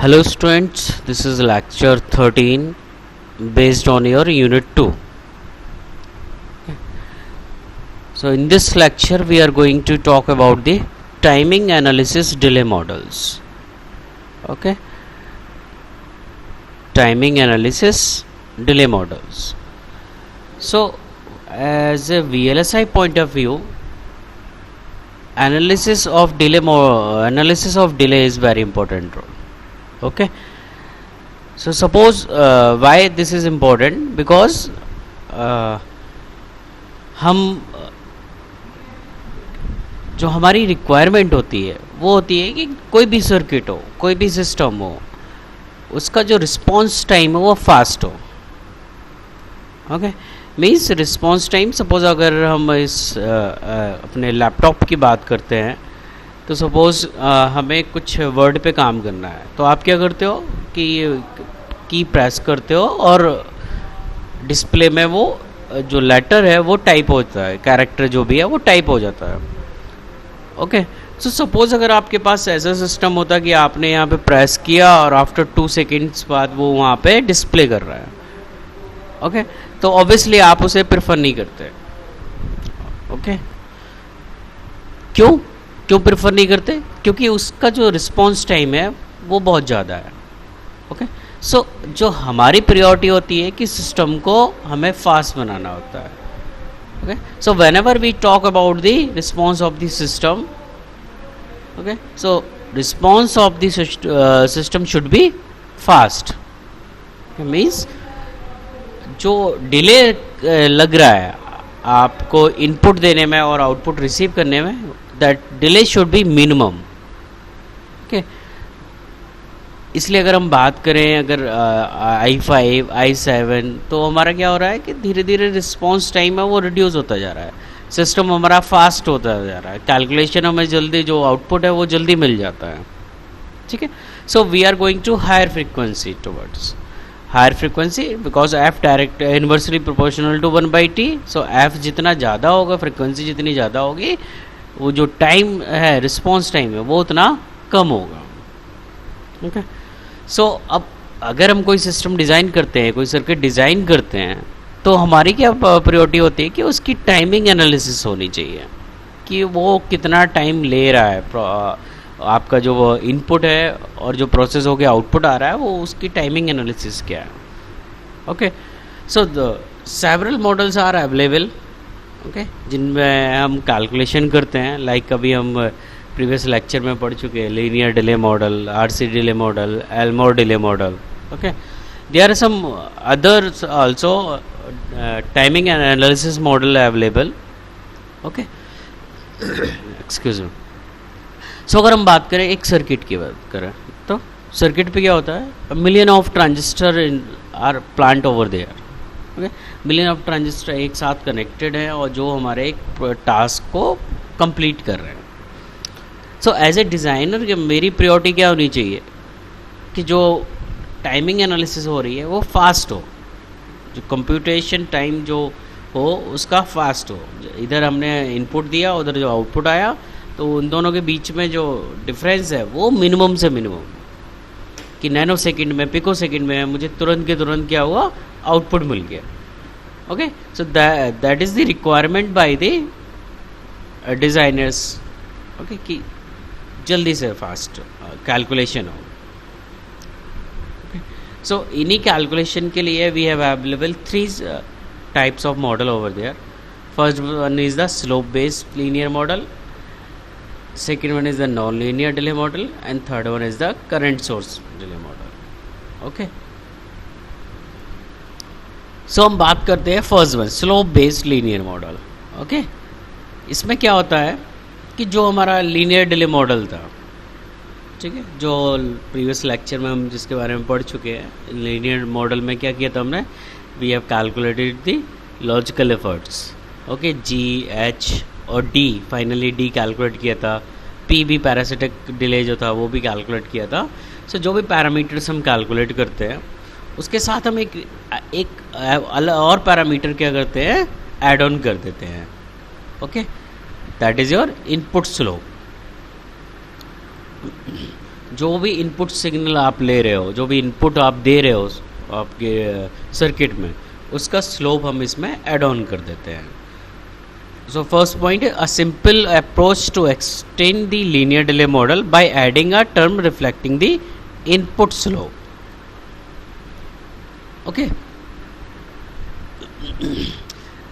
Hello students, this is lecture 13 based on your unit 2. So in this lecture we are going to talk about the timing analysis delay models. Okay, timing analysis delay models. So as a VLSI point of view, analysis of delay is very important role. Okay, so suppose why this is important, because हम जो हमारी requirement होती है वो होती है कि कोई भी सर्किट हो, कोई भी सिस्टम हो, उसका जो रिस्पॉन्स टाइम है वो फास्ट हो. Okay, means response time, suppose अगर हम इस अपने लैपटॉप की बात करते हैं तो सपोज़ हमें कुछ वर्ड पे काम करना है, तो आप क्या करते हो कि की प्रेस करते हो और डिस्प्ले में वो जो लेटर है वो टाइप होता है, कैरेक्टर जो भी है वो टाइप हो जाता है. ओके, सो सपोज़ अगर आपके पास ऐसा सिस्टम होता कि आपने यहाँ पे प्रेस किया और आफ्टर 2 सेकेंड्स बाद वो वहाँ पे डिस्प्ले कर रहा है. ओके, तो ऑब्वियसली आप उसे प्रेफर नहीं करते. ओके, क्यों प्रेफर नहीं करते? क्योंकि उसका जो रिस्पॉन्स टाइम है वो बहुत ज़्यादा है. ओके, सो जो हमारी प्रायोरिटी होती है कि सिस्टम को हमें फास्ट बनाना होता है. Okay, so whenever we talk about the response of the system, okay, so response of the system should be fast. Means जो डिले लग रहा है आपको इनपुट देने में और आउटपुट रिसीव करने में, that delay should be minimum. okay, इसलिए अगर हम बात करें अगर i5 i7 तो हमारा क्या हो रहा है कि धीरे धीरे रिस्पॉन्स टाइम है वो रिड्यूस होता जा रहा है, सिस्टम हमारा फास्ट होता जा रहा है, कैलकुलेशन हमें जल्दी, जो आउटपुट है वो जल्दी मिल जाता है. ठीक है, so we are going to higher frequency towards higher frequency because F directly inversely proportional to 1/t. So F जितना ज़्यादा होगा, फ्रीक्वेंसी जितनी ज़्यादा होगी, वो जो टाइम है, रिस्पॉन्स टाइम है, वो उतना कम होगा. ओके, सो अब अगर हम कोई सिस्टम डिज़ाइन करते हैं, कोई सर्किट डिज़ाइन करते हैं, तो हमारी क्या प्रायोरिटी होती है कि उसकी टाइमिंग एनालिसिस होनी चाहिए कि वो कितना टाइम ले रहा है, आपका जो वो इनपुट है और जो प्रोसेस हो के आउटपुट आ रहा है वो उसकी टाइमिंग एनालिसिस क्या है. Okay, so the several models are available. Okay, जिनमें हम कैलकुलेशन करते हैं, लाइक अभी हम प्रीवियस लेक्चर में पढ़ चुके हैं linear delay model, RC delay model, Elmore delay model. Okay, there are some others also timing and analysis model available. Okay, excuse me. So अगर हम बात करें एक सर्किट की बात करें तो सर्किट पे क्या होता है, million of transistor are plant over there. Okay, million of transistor एक साथ कनेक्टेड है और जो हमारे एक टास्क को कंप्लीट कर रहे हैं. सो एज ए डिज़ाइनर मेरी प्रायोरिटी क्या होनी चाहिए कि जो टाइमिंग एनालिसिस हो रही है वो फास्ट हो, जो कंप्यूटेशन टाइम जो हो उसका फास्ट हो. इधर हमने इनपुट दिया, उधर जो आउटपुट आया, तो उन दोनों के बीच में जो डिफरेंस है वो मिनिमम से मिनिमम, कि नैनो सेकेंड में, पिको सेकेंड में मुझे तुरंत के तुरंत क्या हुआ, आउटपुट मिल गया. Okay, so that is the requirement by the designers. Okay, कि जल्दी से फास्ट कैलकुलेशन हो. ओके, सो इन्हीं कैलकुलेशन के लिए we have available 3 types of model over there. First one is the slope based linear model, second one is the non-linear delay model, and third one is the current source delay model. Okay, so हम बात करते हैं first one, slope based linear model. Okay, इसमें क्या होता है कि जो हमारा लीनियर डिले मॉडल था, ठीक है, जो प्रीवियस लेक्चर में हम जिसके बारे में पढ़ चुके हैं, लीनियर मॉडल में क्या किया था हमने, we have calculated the logical efforts. Okay, G, H और डी, फाइनली डी कैलकुलेट किया था, पी भी पैरासिटिक डिले जो था वो भी कैलकुलेट किया था. सो जो भी पैरामीटर्स हम कैलकुलेट करते हैं उसके साथ हम एक और पैरामीटर क्या करते हैं, ऐड ऑन कर देते हैं. Okay, that is your input slope. जो भी इनपुट सिग्नल आप ले रहे हो, जो भी इनपुट आप दे रहे हो आपके सर्किट में, उसका स्लोप हम इसमें ऐड ऑन कर देते हैं. So first point, a simple approach to extend the linear delay model by adding a term reflecting the input slope. Okay.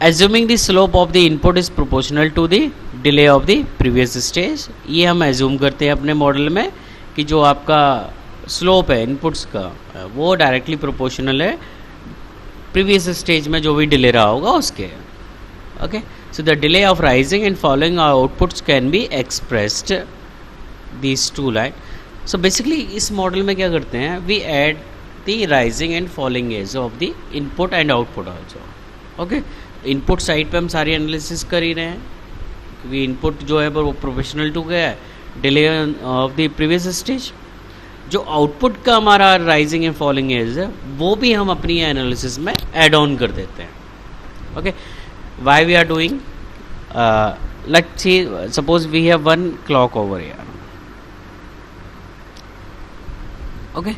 Assuming the slope of the input is proportional to the delay of the previous stage. ये हम assume करते हैं अपने model में कि जो आपका slope है इनपुट्स का वो डायरेक्टली प्रोपोर्शनल है प्रीवियस स्टेज में जो भी डिले रहा होगा उसके. Okay, so the delay of rising and falling outputs can be expressed these two line. So basically इस मॉडल में क्या करते हैं, we add the rising and falling edge of the input and output also. Okay, input side पे हम सारी analysis कर ही रहे हैं क्योंकि इनपुट जो है वो प्रोफेशनल टू गया है delay of the previous stage. जो आउटपुट का हमारा राइजिंग एंड फॉलिंग एज है वो भी हम अपनी एनालिसिस में ऐड ऑन कर देते हैं. Okay, why we are doing, let's see, suppose we have one clock over here. Okay,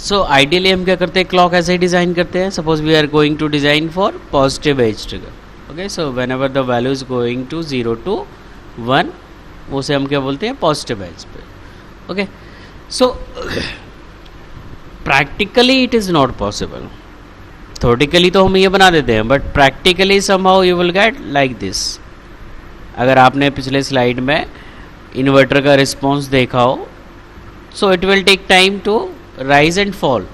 so ideally हम क्या करते हैं, क्लॉक ऐसे ही डिज़ाइन करते हैं. Suppose we are going to design for positive edge trigger. Okay, so whenever the value is going to 0 to 1 उसे हम क्या बोलते हैं, पॉजिटिव एज पे. Okay, so practically it is not possible. Theoretically तो हम ये बना देते हैं but practically somehow you will get like this. अगर आपने पिछले स्लाइड में इन्वर्टर का रिस्पॉन्स देखा हो, so it will take time to rise and fall.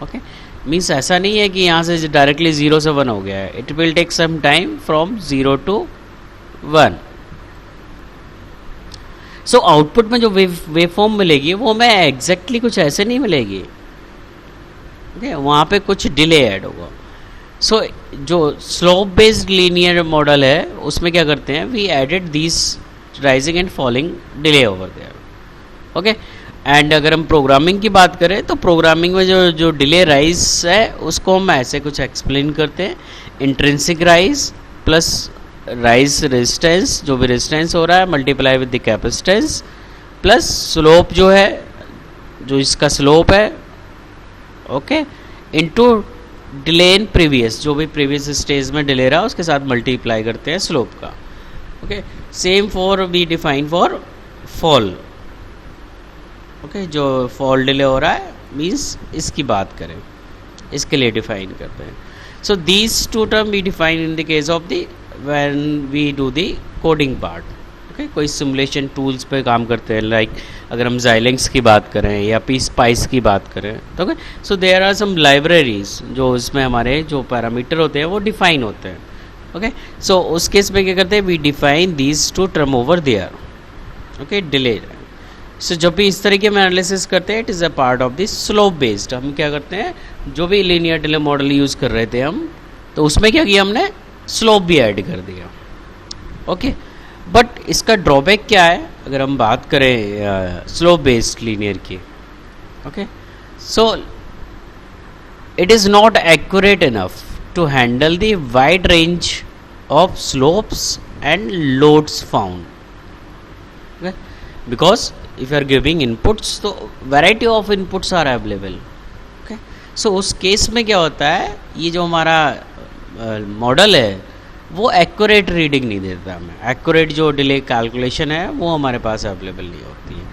Okay, means ऐसा नहीं है कि यहाँ से डायरेक्टली 0 से 1 हो गया है. It will take some time from 0 to 1. So output में जो वेव फॉर्म मिलेगी वो हमें एग्जैक्टली कुछ ऐसे नहीं मिलेगी. ओके, वहाँ पे कुछ डिले ऐड होगा. सो जो स्लोप बेस्ड लीनियर मॉडल है उसमें क्या करते हैं, we added this rising and falling delay over there. Okay, and अगर हम प्रोग्रामिंग की बात करें तो प्रोग्रामिंग में जो डिले राइज है उसको हम ऐसे कुछ एक्सप्लेन करते हैं. Intrinsic rise plus rise resistance, जो भी रेजिस्टेंस हो रहा है multiply with the capacitance plus slope जो है, जो इसका स्लोप है, okay, into delay in previous, जो भी प्रीवियस स्टेज में डिले रहा उसके साथ मल्टीप्लाई करते हैं स्लोप का. Okay, same for we define for fall. Okay, जो फॉल डिले हो रहा है मीन्स इसकी बात करें, इसके लिए डिफाइन करते हैं. So these two term we define in the case of the when we do the coding part. Okay, कोई सिमुलेशन टूल्स पे काम करते हैं, लाइक अगर हम Xilinx की बात करें या PSpice की बात करें तो okay, so there are some libraries जो इसमें हमारे जो पैरामीटर होते हैं वो डिफाइन होते हैं. ओके, सो उस केस में क्या करते हैं, we define these two term over there. Okay, delay. So जब भी इस तरीके में एनालिसिस करते हैं it is a part of the slope based. हम क्या करते हैं, जो भी लीनियर डिले मॉडल यूज़ कर रहे थे हम, तो उसमें क्या किया हमने, स्लोप भी ऐड कर दिया. ओके, बट इसका ड्रॉबैक क्या है अगर हम बात करें स्लोप बेस्ड लीनियर की. Okay, so it is not accurate enough to handle the wide range of slopes and loads found. Okay, because if you are giving inputs तो variety of inputs are available. Okay, so उस case में क्या होता है, ये जो हमारा model है वो एक्यूरेट रीडिंग नहीं देता हमें. एक्यूरेट जो डिले कैलकुलेशन है वो हमारे पास अवेलेबल नहीं होती है.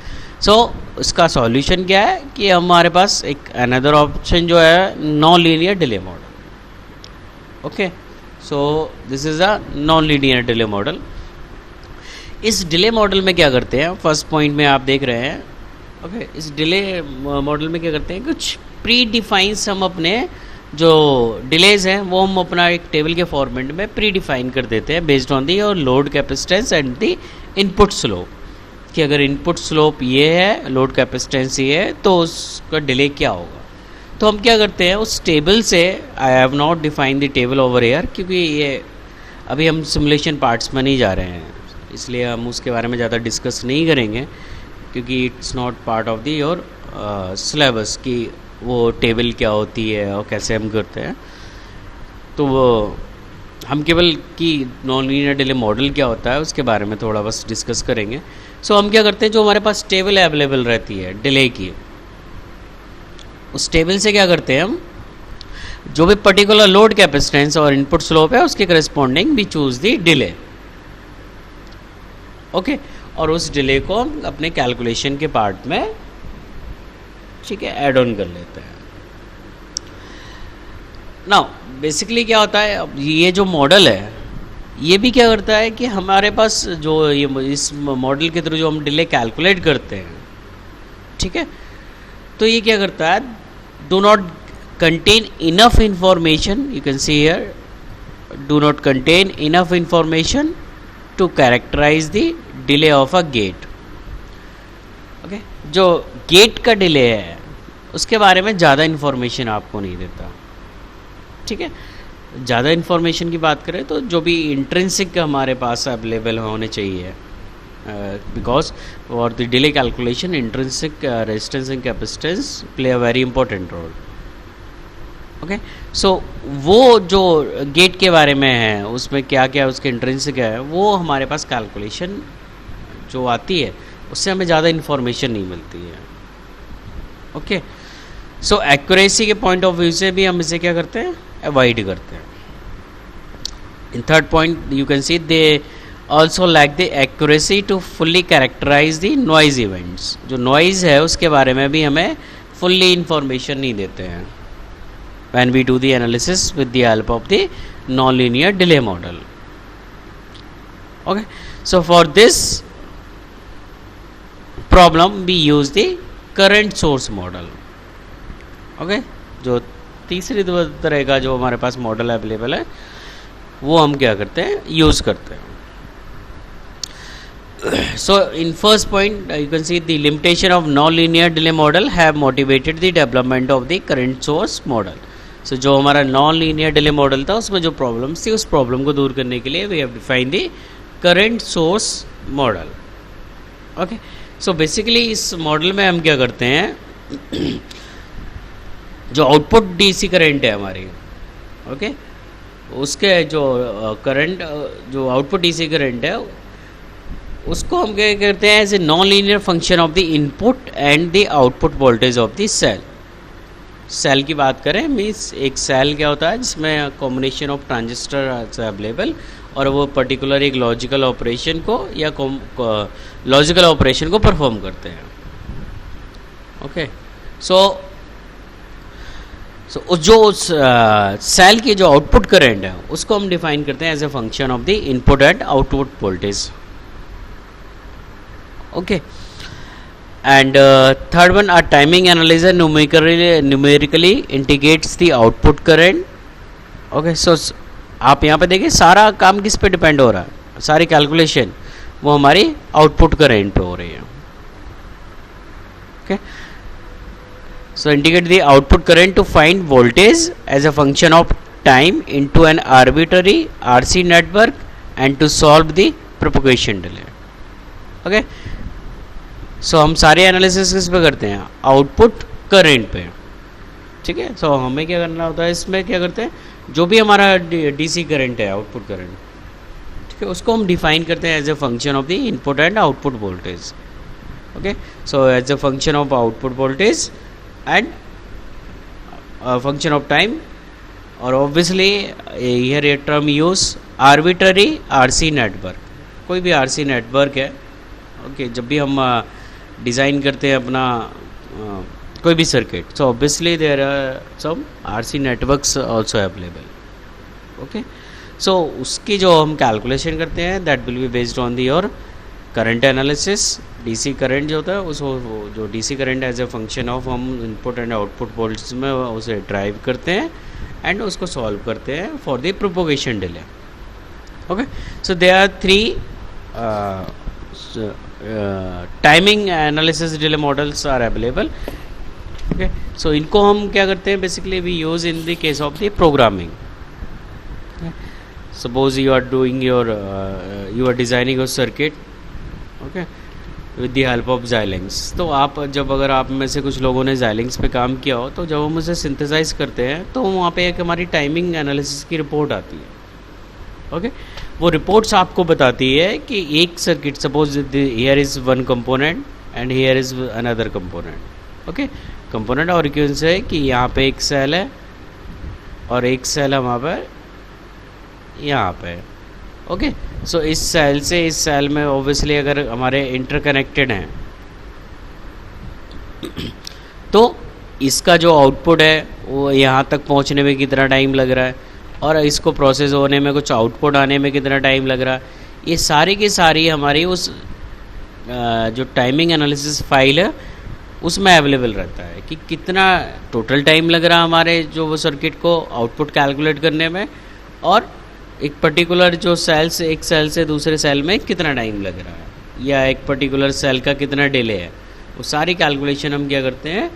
सो उसका सॉल्यूशन क्या है कि हमारे पास एक अनदर ऑप्शन जो है non linear delay model. Okay, so this is a non linear delay model. इस डिले मॉडल में क्या करते हैं, फर्स्ट पॉइंट में आप देख रहे हैं. ओके, इस डिले मॉडल में क्या करते हैं, कुछ प्री डिफाइंस हम अपने जो डिलेज हैं वो हम अपना एक टेबल के फॉर्मेट में प्री डिफाइन कर देते हैं बेस्ड ऑन दी और load capacitance and the input slope. कि अगर इनपुट स्लोप ये है, लोड कैपेसिटेंस ये है, तो उसका डिले क्या होगा. तो हम क्या करते हैं उस टेबल से, I have not define the table over air क्योंकि ये अभी हम सिमुलेशन पार्ट्स में नहीं जा रहे हैं, इसलिए हम उसके बारे में ज़्यादा डिस्कस नहीं करेंगे क्योंकि it's not part of the your syllabus कि वो टेबल क्या होती है और कैसे हम करते हैं. तो वो हम केवल कि नॉन लीनियर डिले मॉडल क्या होता है उसके बारे में थोड़ा बस डिस्कस करेंगे. सो हम क्या करते हैं, जो हमारे पास टेबल अवेलेबल रहती है डिले की, उस टेबल से क्या करते हैं हम, जो भी पर्टिकुलर लोड कैपेसिटेंस और इनपुट स्लोप है उसके corresponding we choose the delay. Okay, और उस डिले को हम अपने कैलकुलेशन के पार्ट में, ठीक है, ऐड ऑन कर लेते हैं। नाउ बेसिकली क्या होता है, अब ये जो मॉडल है ये भी क्या करता है कि हमारे पास जो ये इस मॉडल के थ्रू जो हम डिले कैलकुलेट करते हैं, ठीक है, तो ये क्या करता है, do not contain enough information, you can see here, do not contain enough information to characterize the delay of a gate. okay, जो गेट का डिले है उसके बारे में ज़्यादा इन्फॉर्मेशन आपको नहीं देता, ठीक है। ज़्यादा इन्फॉर्मेशन की बात करें तो जो भी इंट्रिंसिक हमारे पास अवेलेबल होने चाहिए, because for the delay calculation intrinsic resistance and capacitance play a very important role. Okay, so वो जो गेट के बारे में है उसमें क्या क्या उसके इंट्रिंसिक है, वो हमारे पास कैलकुलेशन जो आती है उससे हमें ज़्यादा इन्फॉर्मेशन नहीं मिलती है। ओके, सो एक्यूरेसी के पॉइंट ऑफ व्यू से भी हम इसे क्या करते हैं, अवॉइड करते हैं। In third point you can see they also lack the accuracy to fully characterize the noise events. जो नॉइज़ है उसके बारे में भी हमें फुल्ली इंफॉर्मेशन नहीं देते हैं when we do the analysis with the help of the nonlinear delay model. Okay, so for this problem we use the current source model. Okay, जो तीसरी तरह का जो हमारे पास मॉडल अवेलेबल है वो हम क्या करते हैं, यूज़ करते हैं। So in first point you can see the limitation of nonlinear delay model have motivated the development of the current source model. सो जो हमारा नॉन लीनियर डिले मॉडल था उसमें जो प्रॉब्लम्स थी उस प्रॉब्लम को दूर करने के लिए we have define the current source model. Okay, so basically इस मॉडल में हम क्या करते हैं, जो आउटपुट डीसी करंट है हमारी, ओके, उसके जो करंट जो आउटपुट डीसी करंट है उसको हम क्या करते हैं, as a non linear function of the input and the output voltage of the cell. Cell की बात करें मीन्स एक सेल क्या होता है जिसमें कॉम्बिनेशन ऑफ ट्रांजिस्टर अवेलेबल और वो पर्टिकुलर एक लॉजिकल ऑपरेशन को या लॉजिकल ऑपरेशन को परफॉर्म करते हैं। ओके, सो जो सेल की जो आउटपुट करंट है उसको हम डिफाइन करते हैं as a function of the input and output voltage. Okay, and third one, a timing analyzer numerically integrates the output current. okay, so आप यहाँ पे देखिए सारा काम किस पे डिपेंड हो रहा है, सारी कैलकुलेशन वो हमारी आउटपुट करंट पे हो रही है। Okay, so integrate the output current to find voltage as a function of time into an arbitrary RC network and to solve the propagation delay. Okay, so हम सारे एनालिसिस किस पे करते हैं, आउटपुट करंट पे, ठीक है। सो हमें क्या करना होता है, इसमें क्या करते हैं, जो भी हमारा डीसी करंट है, आउटपुट करंट, ठीक है, उसको हम डिफाइन करते हैं as a function of the input and output voltage. Okay, so as a function of output voltage and function of time, और ऑब्वियसली हियर ये term use arbitrary RC network. कोई भी आरसी नेटवर्क है, okay, जब भी हम design करते हैं अपना कोई भी circuit, so obviously there are some RC networks also available. Okay, so उसकी जो हम कैलकुलेशन करते हैं that will be based on the your current analysis. DC current जो होता है उसको, जो DC current as a function of हम इनपुट एंड आउटपुट वोल्टेज में उसे ड्राइव करते हैं एंड उसको सॉल्व करते हैं for the propagation delay. Okay, so there are three timing analysis delay models are available. Okay, so इनको हम क्या करते हैं, basically we use in the case of the programming. Suppose you are doing your you are designing your circuit, okay, with the help of Xilinx। तो आप जब, अगर आप में से कुछ लोगों ने Xilinx पे काम किया हो, तो जब हम उसे सिंथेसाइज करते हैं तो वहाँ पे एक हमारी टाइमिंग एनालिसिस की रिपोर्ट आती है। ओके, वो रिपोर्ट्स आपको बताती है कि एक circuit, suppose here is one component and here is another component, okay. Component और इक्वेशन है कि यहाँ पे एक सेल है और एक सेल हमारे पर यहाँ पे, ओके। सो इस सेल से इस सेल में ऑब्वियसली अगर हमारे इंटरकनेक्टेड हैं तो इसका जो आउटपुट है वो यहाँ तक पहुँचने में कितना टाइम लग रहा है और इसको प्रोसेस होने में, कुछ आउटपुट आने में कितना टाइम लग रहा है, ये सारी की सारी हमारी उस जो टाइमिंग एनालिसिस फाइल है उसमें अवेलेबल रहता है कि कितना टोटल टाइम लग रहा है हमारे जो वो सर्किट को आउटपुट कैलकुलेट करने में, और एक पर्टिकुलर जो सेल से, एक सेल से दूसरे सेल में कितना टाइम लग रहा है या एक पर्टिकुलर सेल का कितना डिले है। वो सारी कैलकुलेशन हम क्या करते हैं,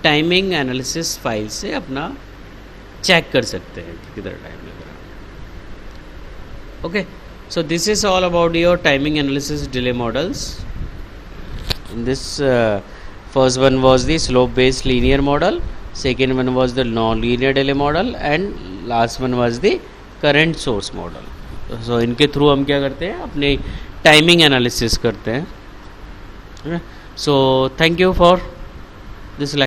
टाइमिंग एनालिसिस फाइल से अपना चेक कर सकते हैं कि कितना टाइम लग रहा है, okay. So this is all about your timing analysis delay models. This first one was the slope based linear model, second one was the non linear delay model and last one was the current source model. So इनके through हम क्या करते हैं, अपने timing analysis करते हैं। So thank you for this lecture.